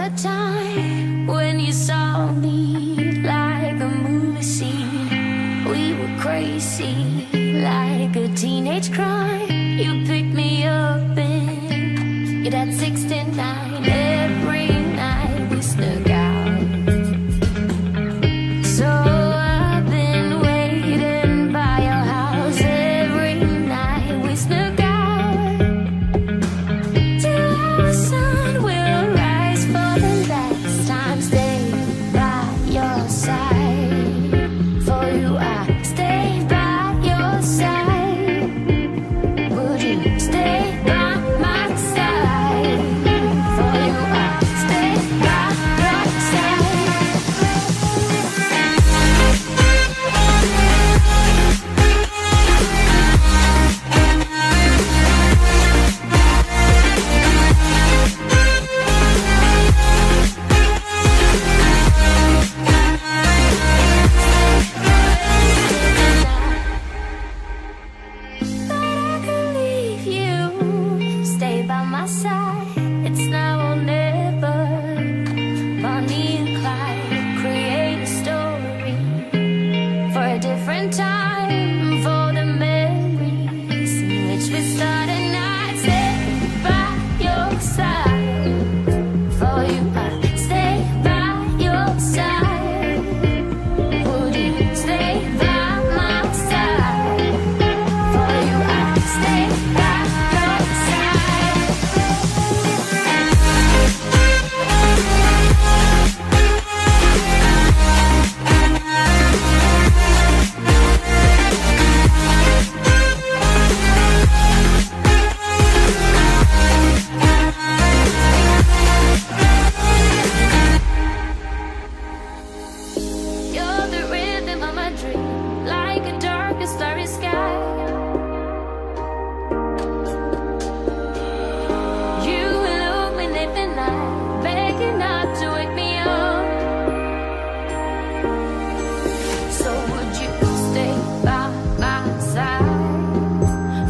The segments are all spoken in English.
a time when you saw me like a movie scene. We were crazy, like a teenage crime. You picked me up and you'd had 69. Every night we snuck out. So I've been waiting by your house. Every night we snuck out till the sun will rise for the last time. Stay by your side. For you I stay by your side. Would you stay by my side? For you I stay by your side. But I could leave you, stay by my side. It's now or never. Bonnie and Clyde create a story for a different time, for the memories in which we started. Not stay by your side. For you I stay by your side. Would you stay by my side? For you I stay by your side. You're the rhythm of my dream, like a dark and starry sky. You illuminate the night, begging not to wake me up. So would you stay by my side?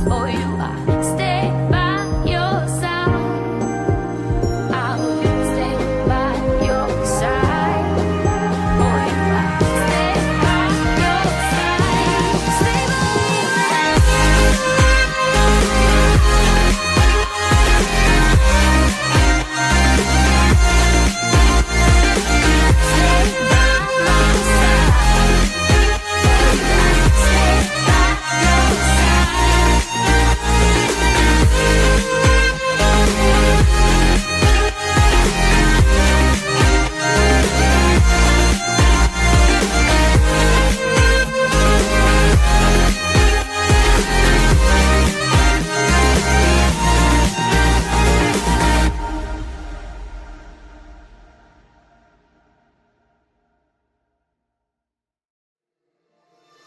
For you I stay by your side. I will stay by your side. For you I stay by your side. Stay by your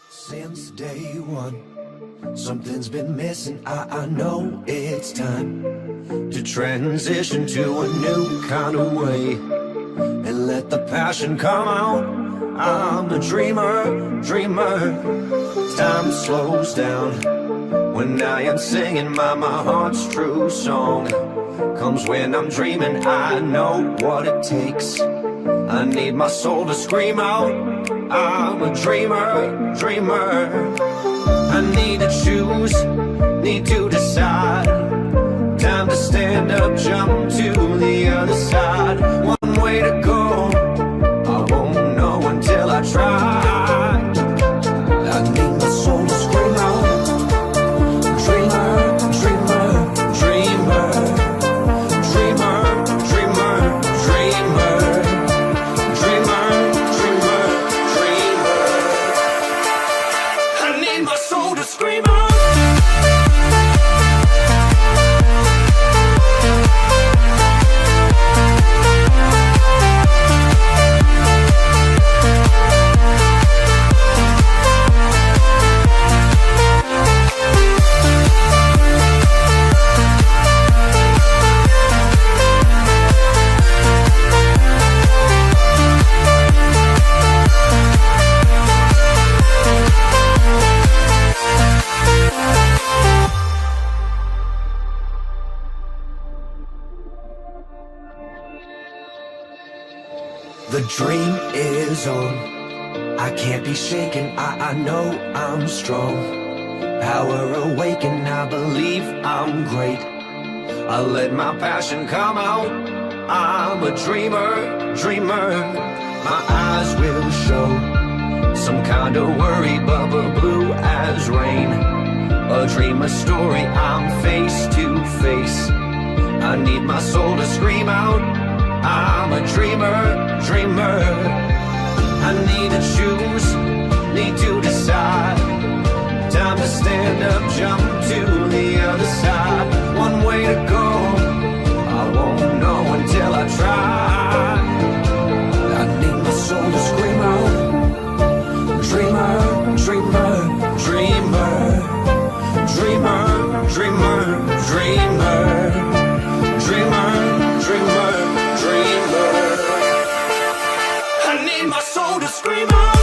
Since day one, something's been missing. I know it's time to transition to a new kind of way and let the passion come out. I'm a dreamer, dreamer. Time slows down when I am singing my heart's true song. Comes when I'm dreaming, I know what it takes. I need my soul to scream out. I'm a dreamer, dreamer. I need to choose, need to decide. Time to stand up, jump to the other side. One way to go, I won't know until I try. I need my soul to scream out. Dreamer, dreamer, dreamer. Dreamer, dreamer, dreamer. Dreamer, dreamer, dreamer. I need my soul to scream out. dream is on. I can't be shaken, I know I'm strong. Power awakened, I believe I'm great. I let my passion come out. I'm a dreamer, dreamer. My eyes will show some kind of worry, bubble blue as rain. A dream, a story, I'm face to face. I need my soul to scream out. I'm a dreamer, dreamer. I need to choose, need to decide. Time to stand up, jump to the other side. One way to go, I won't know until I try. I need my soul to scream out. Dreamer, dreamer, dreamer. Dreamer, dreamer, dreamer. Dreamer, dreamer, dreamer. I need my soul to scream out.